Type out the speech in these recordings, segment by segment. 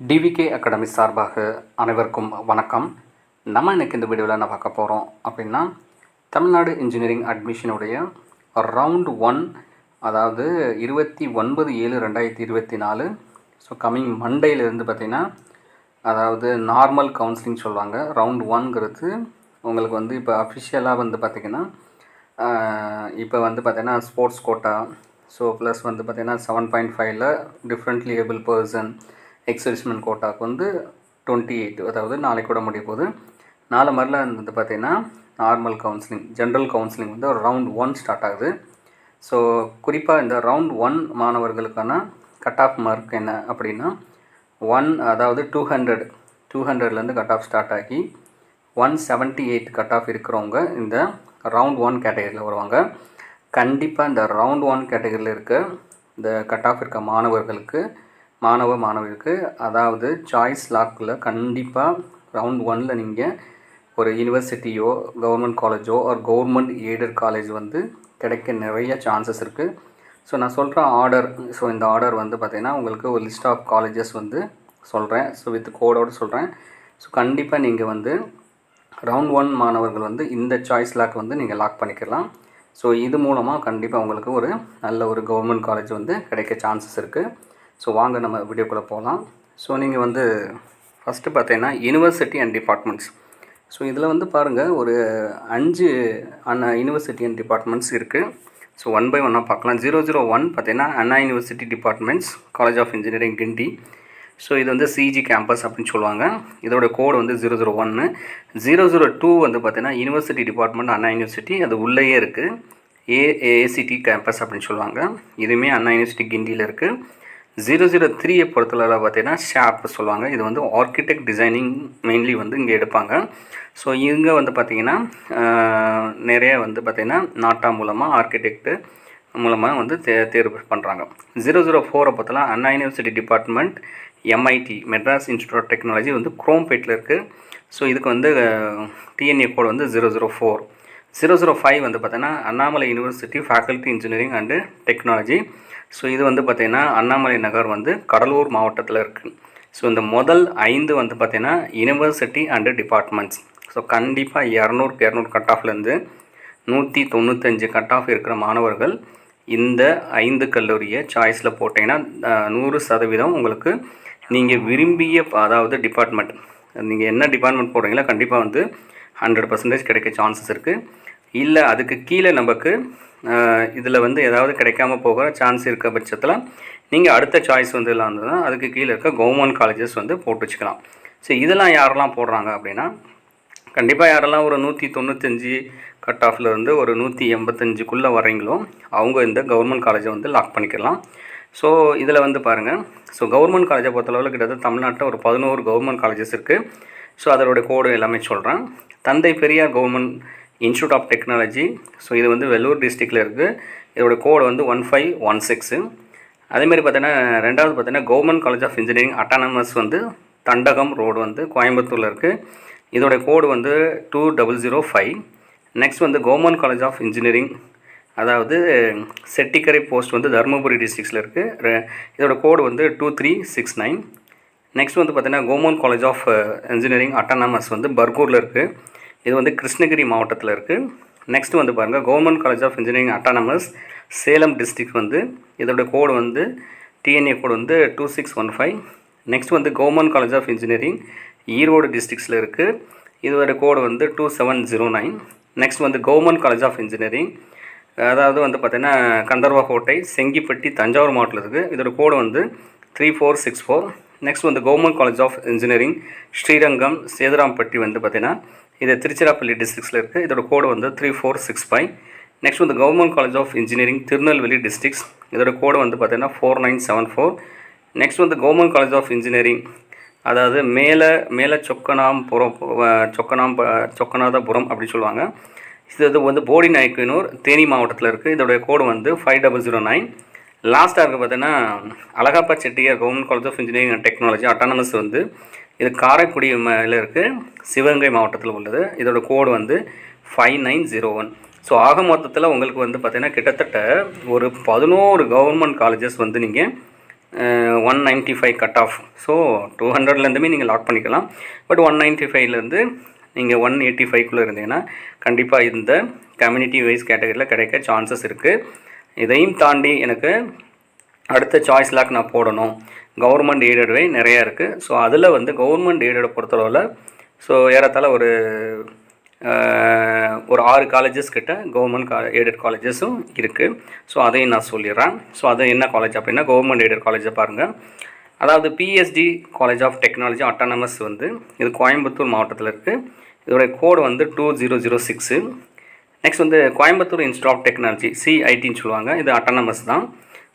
TVK academy சார்பாக அனைவருக்கும் வணக்கம். நம்ம இன்றைக்கி இந்த வீடியோவில் என்ன பார்க்க போகிறோம் அப்படின்னா, தமிழ்நாடு இன்ஜினியரிங் அட்மிஷனுடைய ரவுண்ட் 1, அதாவது 29/7/2024. ஸோ கம்மிங் மண்டேலேருந்து பார்த்திங்கன்னா, அதாவது நார்மல் கவுன்சிலிங் சொல்லுவாங்க. ரவுண்ட் 1ங்கிறது உங்களுக்கு வந்து இப்போ அஃபிஷியலாக வந்து பார்த்திங்கன்னா, இப்போ வந்து பார்த்திங்கன்னா ஸ்போர்ட்ஸ் கோட்டா, ஸோ ப்ளஸ் வந்து பார்த்திங்கன்னா 7.5ல் டிஃப்ரெண்ட்லி ஏபிள் பர்சன் எக்ஸர்விஸ்மெண்ட் கோட்டாக்கு வந்து 28, அதாவது நாளைக்கு கூட முடிய போகுது. 4 மாதிரில வந்து பார்த்திங்கன்னா நார்மல் கவுன்சிலிங், ஜென்ரல் கவுன்சிலிங் வந்து ரவுண்ட் 1 ஸ்டார்ட் ஆகுது. ஸோ குறிப்பாக இந்த ரவுண்ட் 1 மாணவர்களுக்கான கட் ஆஃப் மார்க் என்ன அப்படின்னா, அதாவது 200லேருந்து கட் ஆஃப் ஸ்டார்ட் ஆகி 178 கட் ஆஃப் இருக்கிறவங்க இந்த ரவுண்ட் 1 கேட்டகரியில் வருவாங்க. கண்டிப்பாக இந்த ரவுண்ட் 1 கேட்டகரியில் இருக்க இந்த கட் ஆஃப் இருக்க மாணவர்களுக்கு அதாவது சாய்ஸ் லாக்கில் கண்டிப்பாக ரவுண்ட் 1ல் நீங்கள் ஒரு யூனிவர்சிட்டியோ கவர்மெண்ட் காலேஜோ ஒரு கவர்மெண்ட் எய்டட் காலேஜ் வந்து கிடைக்க நிறைய சான்சஸ் இருக்குது. ஸோ நான் சொல்கிற ஆர்டர், ஸோ இந்த ஆர்டர் வந்து பார்த்திங்கன்னா உங்களுக்கு ஒரு லிஸ்ட் ஆஃப் காலேஜஸ் வந்து சொல்கிறேன். ஸோ வித் கோடோடு சொல்கிறேன். ஸோ கண்டிப்பாக நீங்கள் வந்து ரவுண்ட் 1 மாணவர்கள் வந்து இந்த சாய்ஸ் லாக் வந்து நீங்கள் லாக் பண்ணிக்கலாம். ஸோ இது மூலமாக கண்டிப்பாக உங்களுக்கு ஒரு நல்ல ஒரு கவர்மெண்ட் காலேஜ் வந்து கிடைக்க சான்சஸ் இருக்குது. ஸோ வாங்க நம்ம வீடியோக்குள்ளே போகலாம். ஸோ நீங்கள் வந்து ஃபஸ்ட்டு பார்த்தீங்கன்னா யூனிவர்சிட்டி அண்ட் டிபார்ட்மெண்ட்ஸ். ஸோ இதில் வந்து பாருங்கள், ஒரு 5 யூனிவர்சிட்டி அண்ட் டிபார்ட்மெண்ட்ஸ் இருக்குது. ஸோ 1 by 1 பார்க்கலாம். 001 பார்த்தீங்கன்னா Anna university departments, college of engineering Guindy. So இது வந்து சிஜி கேம்பஸ் அப்படின்னு சொல்லுவாங்க. இதோட கோடு வந்து 001. 002 வந்து பார்த்தீங்கன்னா யூனிவர்சிட்டி டிபார்ட்மெண்ட் அண்ணா யூனிவர்சிட்டி, அது உள்ளேயே இருக்குது. ஏசிடி கேம்பஸ் அப்படின்னு சொல்லுவாங்க. இதுவுமே அண்ணா யூனிவர்சிட்டி கிண்டியில் இருக்குது. 003 பொறுத்தளவில் பார்த்தீங்கன்னா ஷாப் சொல்லுவாங்க. இது வந்து ஆர்கிடெக்ட் டிசைனிங் மெயின்லி வந்து இங்கே எடுப்பாங்க. ஸோ இங்கே வந்து பார்த்திங்கன்னா நிறைய வந்து பார்த்திங்கன்னா நாட்டா மூலமாக ஆர்கிடெக்ட் மூலமாக வந்து தேர்வு பண்ணுறாங்க. 004 பொறுத்தல Anna university department MIT, Madras institute of technology வந்து குரோம்பேட்டில் இருக்குது. ஸோ இதுக்கு வந்து டிஎன்ஏ கோடு வந்து 004. 005 வந்து பார்த்தீங்கன்னா Annamalai university faculty engineering and technology. So இது வந்து பார்த்திங்கன்னா அண்ணாமலை நகர் வந்து கடலூர் மாவட்டத்தில் இருக்குது. ஸோ இந்த முதல் 5 வந்து பார்த்திங்கன்னா யூனிவர்சிட்டி அண்டு டிபார்ட்மெண்ட்ஸ். ஸோ கண்டிப்பாக 200 கட் ஆஃப்லேருந்து 195 கட் ஆஃப் இருக்கிற மாணவர்கள் இந்த 5 கல்லூரியை சாய்ஸில் போட்டிங்கன்னா 100% உங்களுக்கு நீங்கள் விரும்பிய, அதாவது டிபார்ட்மெண்ட், நீங்கள் என்ன டிபார்ட்மெண்ட் போடுறீங்களோ கண்டிப்பாக வந்து 100% கிடைக்க சான்சஸ் இருக்குது. இல்லை அதுக்கு கீழே நமக்கு இதில் வந்து ஏதாவது கிடைக்காம போகிற சான்ஸ் இருக்க பட்சத்தில் நீங்கள் அடுத்த சாய்ஸ் வந்து எல்லாம் இருந்ததுன்னா அதுக்கு கீழே இருக்க கவர்மெண்ட் காலேஜஸ் வந்து போட்டு வச்சுக்கலாம். ஸோ இதெல்லாம் யாரெல்லாம் போடுறாங்க அப்படின்னா, கண்டிப்பாக யாரெல்லாம் ஒரு 195 கட் ஆஃப்லேருந்து ஒரு 185க்குள்ளே வர்றீங்களோ அவங்க இந்த கவர்மெண்ட் காலேஜை வந்து லாக் பண்ணிக்கலாம். ஸோ இதில் வந்து பாருங்கள், ஸோ கவர்மெண்ட் காலேஜை பொறுத்தளவில் கிட்டத்தட்ட தமிழ்நாட்டில் ஒரு 11 கவர்மெண்ட் காலேஜஸ் இருக்குது. ஸோ அதோடைய கோடு எல்லாமே சொல்கிறேன். Thanthai Periyar government institute of technology, so இது வந்து வெள்ளூர் டிஸ்ட்ரிக்டில் இருக்குது. இதோட கோடு வந்து 1516. அதேமாதிரி பார்த்தீங்கன்னா ரெண்டாவது பார்த்தீங்கன்னா government college of engineering autonomous வந்து தண்டகம் ரோடு வந்து கோயம்புத்தூரில் இருக்குது. இதோட கோடு வந்து 2005. நெக்ஸ்ட் வந்து கவர்மெண்ட் காலேஜ் ஆஃப் இன்ஜினியரிங், அதாவது செட்டிக்கரை போஸ்ட் வந்து தருமபுரி டிஸ்ட்ரிக்ஸில் இருக்குது. இதோட கோடு வந்து 2369. நெக்ஸ்ட் வந்து பார்த்தீங்கன்னா government college of engineering autonomous வந்து பர்கூரில் இருக்குது. இது வந்து கிருஷ்ணகிரி மாவட்டத்தில் இருக்குது. நெக்ஸ்ட் வந்து பாருங்கள் government college of engineering autonomous Salem district வந்து இதோட கோடு வந்து டிஎன்ஏ கோடு வந்து 2615. நெக்ஸ்ட் வந்து government college of engineering Erode டிஸ்ட்ரிக்ஸில் இருக்குது. இதோட கோடு வந்து 2709. நெக்ஸ்ட் வந்து கவர்மெண்ட் காலேஜ் ஆஃப் இன்ஜினியரிங், அதாவது வந்து பார்த்திங்கன்னா கந்தர்வகோட்டை செங்கிப்பட்டி தஞ்சாவூர் மாவட்டத்தில் இருக்குது. இதோட கோடு வந்து 3464. நெக்ஸ்ட் வந்து government college of engineering Srirangam Sethurampatti வந்து பார்த்திங்கன்னா இது திருச்சிராப்பள்ளி டிஸ்ட்ரிக்ஸில் இருக்குது. இதோட கோடு வந்து 3465. நெக்ஸ்ட் வந்து government college of engineering Tirunelveli districts, இதோட கோடு வந்து பார்த்திங்கன்னா 4974. நெக்ஸ்ட் வந்து கவர்மெண்ட் காலேஜ் ஆஃப் இன்ஜினியரிங், அதாவது மேலே சொக்கநாதபுரம் அப்படி சொல்லுவாங்க. இது வந்து போடி நாயக்கனூர் தேனி மாவட்டத்தில் இருக்குது. இதோடைய கோடு வந்து 5009. லாஸ்ட்டாக இருக்குது பார்த்தீங்கன்னா Alagappa Chettiar government college of engineering and technology autonomous வந்து இது காரைக்குடியில் இருக்குது, சிவகங்கை மாவட்டத்தில் உள்ளது. இதோட கோடு வந்து 5901. ஸோ ஆக மொத்தத்தில் உங்களுக்கு வந்து பார்த்திங்கன்னா கிட்டத்தட்ட ஒரு 11 கவர்மெண்ட் காலேஜஸ் வந்து நீங்கள் 195 கட் ஆஃப். ஸோ 200லேருந்துமே நீங்கள் லாக் பண்ணிக்கலாம். பட் 195லேருந்து நீங்கள் 185க்குள்ளே இருந்தீங்கன்னா கண்டிப்பாக இந்த கம்யூனிட்டி வைஸ் கேட்டகரியில் கிடைக்க சான்சஸ் இருக்குது. இதையும் தாண்டி எனக்கு அடுத்த சாய்ஸ் லாக் நான் போடணும், கவர்மெண்ட் எய்டட்வே நிறையா இருக்குது. ஸோ அதில் வந்து கவர்மெண்ட் எய்டடை பொறுத்தளவில் ஸோ ஏறத்தாழ ஒரு 6 காலேஜஸ் கிட்ட கவர்மெண்ட் எய்டட் காலேஜஸும் இருக்குது. ஸோ அதையும் நான் சொல்லிடுறேன். ஸோ அது என்ன காலேஜ் அப்படின்னா கவர்மெண்ட் எய்டட் காலேஜை பாருங்கள். அதாவது PSG college of technology autonomous வந்து இது கோயம்புத்தூர் மாவட்டத்தில் இருக்குது. இதோடைய கோடு வந்து 2006. நெக்ஸ்ட் வந்து கோயம்புத்தூர் இன்ஸ்டியூட் ஆஃப் டெக்னாலஜி சிஐடின்னு சொல்லுவாங்க. இது அட்டானமஸ் தான்.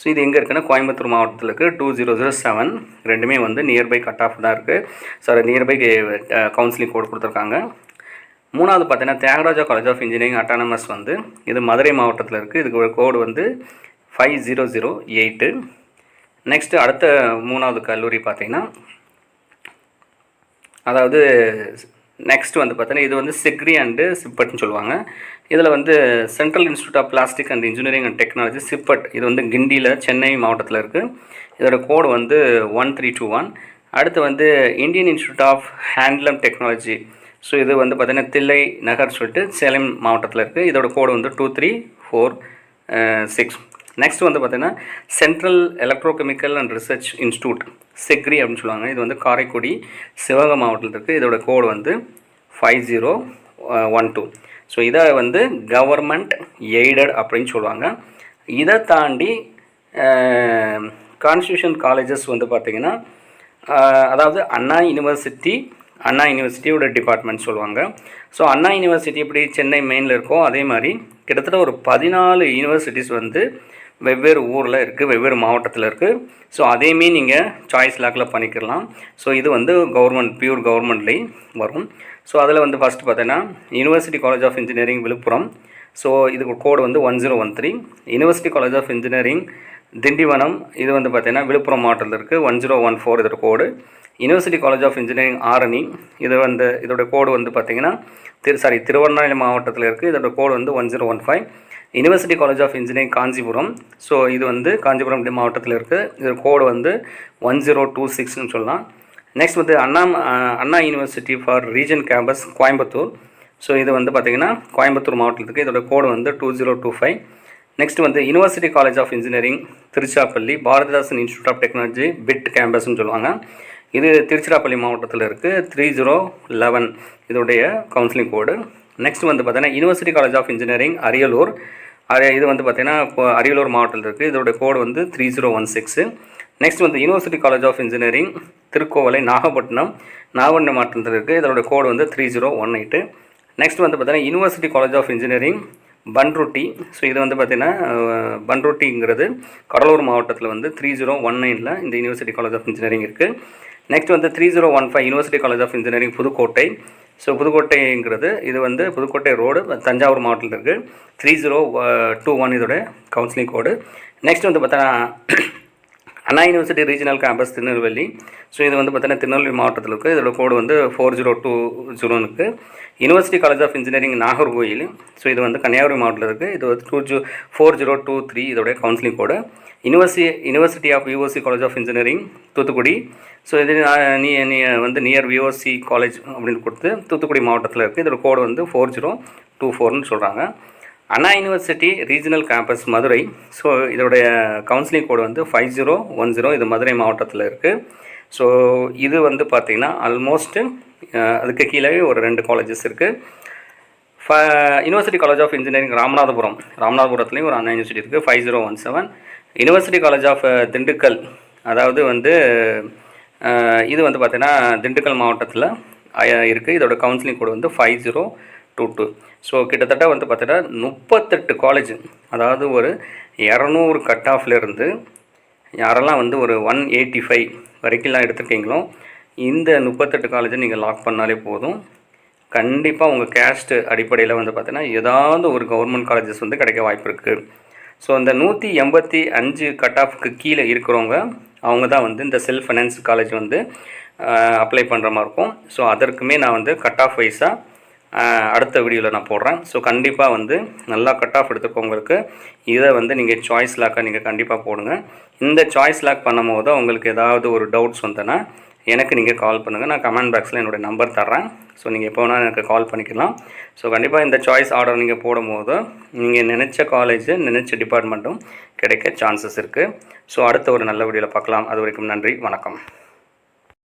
ஸோ இது எங்கே இருக்குன்னா கோயம்புத்தூர் மாவட்டத்தில் இருக்குது. 2007. ரெண்டுமே வந்து நியர்பை கட் ஆஃப் தான் இருக்குது. சாரி, நியர்பை கவுன்சிலிங் கோடு கொடுத்துருக்காங்க. மூணாவது பார்த்தீங்கன்னா Thiagaraja college of engineering autonomous வந்து இது மதுரை மாவட்டத்தில் இருக்குது. இதுக்கு ஒரு கோடு வந்து 5008. நெக்ஸ்ட்டு அடுத்த மூணாவது கல்லூரி பார்த்திங்கன்னா அதாவது நெக்ஸ்ட் வந்து பார்த்தீங்கன்னா இது வந்து சிக்ரி அண்டு சிப்பட்னு சொல்லுவாங்க. இதில் வந்து central institute of plastic and engineering and technology CIPET, இது வந்து கிண்டியில் சென்னை மாவட்டத்தில் இருக்குது. இதோட கோடு வந்து 1321. அடுத்து வந்து Indian institute of handloom technology, so இது வந்து பார்த்திங்கன்னா தில்லை நகர் சொல்லிட்டு சேலம் மாவட்டத்தில் இருக்குது. இதோட கோடு வந்து 2346. நெக்ஸ்ட் வந்து பார்த்திங்கன்னா central electrochemical and research institute Sikri அப்படின்னு சொல்லுவாங்க. இது வந்து காரைக்குடி சிவகங்கை மாவட்டத்தில் இருக்குது. இதோட கோடு வந்து 5012. ஸோ இதை வந்து கவர்மெண்ட் எய்டட் அப்படின்னு சொல்லுவாங்க. இதை தாண்டி கான்ஸ்டியூஷன் காலேஜஸ் வந்து பார்த்திங்கன்னா அதாவது அண்ணா யூனிவர்சிட்டியோட டிபார்ட்மெண்ட் சொல்லுவாங்க. ஸோ அண்ணா யூனிவர்சிட்டி எப்படி சென்னை மெயினில் இருக்கோ அதே மாதிரி கிட்டத்தட்ட ஒரு 14 யூனிவர்சிட்டிஸ் வந்து வெவ்வேறு ஊரில் இருக்குது, வெவ்வேறு மாவட்டத்தில் இருக்குது. ஸோ அதேமே நீங்கள் சாய்ஸ் லாக்கில் பண்ணிக்கலாம். ஸோ இது வந்து கவர்மெண்ட் பியூர் கவர்மெண்ட்லேயும் வரும். ஸோ அதில் வந்து ஃபஸ்ட்டு பார்த்தீங்கன்னா university college of engineering Villupuram, so இதுக்கு கோடு வந்து 1013. University college of engineering Tindivanam, இது வந்து பார்த்திங்கன்னா விழுப்புரம் மாவட்டத்தில் இருக்குது, 1014 இதோட கோடு. University college of engineering Arani, இது வந்து இதோட கோடு வந்து பார்த்திங்கன்னா திருவண்ணாமலை மாவட்டத்தில் இருக்குது. இதோட கோடு வந்து 1015. University college of engineering Kanchipuram, so இது வந்து காஞ்சிபுரம் மாவட்டத்தில் இருக்குது. இது கோடு வந்து 1026ன்னு சொல்லலாம். நெக்ஸ்ட் வந்து Anna university for region campus Coimbatore, so இது வந்து பார்த்திங்கன்னா கோயம்புத்தூர் மாவட்டத்தில் இருக்குது. இதோட கோடு வந்து 2025. நெக்ஸ்ட் வந்து university college of engineering Tiruchirappalli Bharathidasan institute of technology BIT கேம்பஸ்ன்னு சொல்லுவாங்க. இது திருச்சிராப்பள்ளி மாவட்டத்தில் இருக்குது. 3011 இதோடைய கவுன்சிலிங் கோடு. நெக்ஸ்ட் வந்து பார்த்தீங்கன்னா university college of engineering Ariyalur, இது வந்து பார்த்திங்கன்னா இப்போ அரியலூர் மாவட்டத்தில் இருக்குது. இதோட கோடு வந்து 3016. நெக்ஸ்ட் வந்து university college of engineering Thirukkuvalai Nagapattinam மாவட்டத்தில் இருக்குது. இதோட கோடு வந்து 3018. நெக்ஸ்ட் வந்து பார்த்திங்கன்னா university college of engineering Panruti, so இது வந்து பார்த்திங்கன்னா பன்ருட்டிங்கிறது கடலூர் மாவட்டத்தில் வந்து 3019ல் இந்த யூனிவர்சிட்டி காலேஜ் ஆஃப் இன்ஜினியரிங் இருக்குது. நெக்ஸ்ட் வந்து 3015 university college of engineering Pudukkottai, so புதுக்கோட்டைங்கிறது இது வந்து புதுக்கோட்டை ரோடு தஞ்சாவூர் மாவட்டத்தில் இருக்குது. 3021 இதோட கவுன்சிலிங் கோடு. நெக்ஸ்ட் வந்து பார்த்தீங்கன்னா Anna university regional campus Tirunelveli, so இது வந்து பார்த்தீங்கன்னா திருநெல்வேலி மாவட்டத்தில் இருக்குது. இதோட கோடு வந்து 4020 இருக்குது. University college of engineering Nagercoil, so இது வந்து கன்னியாகுமரி மாவட்டத்தில் இருக்குது. இது வந்து 4023 இதோட counselling code. University of VOC college of engineering Thoothukudi, so இது நீ வந்து நியர் விஓசி காலேஜ் அப்படின்னு கொடுத்து தூத்துக்குடி மாவட்டத்தில் இருக்குது. இதோட கோடு வந்து 4024ன்னு சொல்கிறாங்க. Anna university regional campus Madurai, so இதோடைய கவுன்சிலிங் கோடு வந்து 5010, இது மதுரை மாவட்டத்தில் இருக்குது. ஸோ இது வந்து பார்த்திங்கன்னா ஆல்மோஸ்ட்டு அதுக்கு கீழே ஒரு 2 காலேஜஸ் இருக்குது. யூனிவர்சிட்டி காலேஜ் ஆஃப் இன்ஜினியரிங் ராமநாதபுரத்துலேயும் ஒரு அண்ணா யூனிவர்சிட்டி இருக்குது, 5017. யூனிவர்சிட்டி காலேஜ் ஆஃப் திண்டுக்கல், அதாவது வந்து இது வந்து பார்த்திங்கன்னா திண்டுக்கல் மாவட்டத்தில் இருக்குது. இதோட கவுன்சிலிங் கோடு வந்து 5022. ஸோ கிட்டத்தட்ட வந்து பார்த்தீங்கன்னா 38 காலேஜ், அதாவது ஒரு 200 கட் ஆஃப்லேருந்து யாரெல்லாம் வந்து ஒரு 185 வரைக்கும்லாம் எடுத்துருக்கீங்களோ இந்த 38 காலேஜை நீங்கள் லாக் பண்ணாலே போதும். கண்டிப்பாக உங்கள் கேஸ்ட் அடிப்படையில் வந்து பார்த்தீங்கன்னா ஏதாவது ஒரு கவர்மெண்ட் காலேஜஸ் வந்து கிடைக்க வாய்ப்பு இருக்குது. ஸோ இந்த 185 கட் ஆஃப்க்கு கீழே இருக்கிறவங்க அவங்க தான் வந்து இந்த செல்ஃப் ஃபைனான்ஸ் காலேஜ் வந்து அப்ளை பண்ணுற மாதிரி இருக்கும். ஸோ அதற்குமே நான் வந்து கட் ஆஃப் வைஸாக அடுத்த வீடியோவில் நான் போடுறேன். ஸோ கண்டிப்பாக வந்து நல்லா கட் ஆஃப் எடுத்துக்கவங்களுக்கு இதை வந்து நீங்கள் சாய்ஸ் லாக்காக நீங்கள் கண்டிப்பாக போடுங்க. இந்த சாய்ஸ் லாக் பண்ணும் போது உங்களுக்கு ஏதாவது ஒரு டவுட்ஸ் வந்ததுன்னா எனக்கு நீங்கள் கால் பண்ணுங்கள். நான் கமெண்ட் பாக்ஸில் என்னுடைய நம்பர் தர்றேன். ஸோ நீங்கள் எப்போ வேணால் எனக்கு கால் பண்ணிக்கலாம். ஸோ கண்டிப்பாக இந்த சாய்ஸ் ஆர்டர் நீங்கள் போடும்போது நீங்கள் நினச்ச காலேஜு நினச்ச டிபார்ட்மெண்ட்டும் கிடைக்க சான்சஸ் இருக்குது. ஸோ அடுத்த ஒரு நல்ல வீடியோவில் பார்க்கலாம். அது வரைக்கும் நன்றி, வணக்கம்.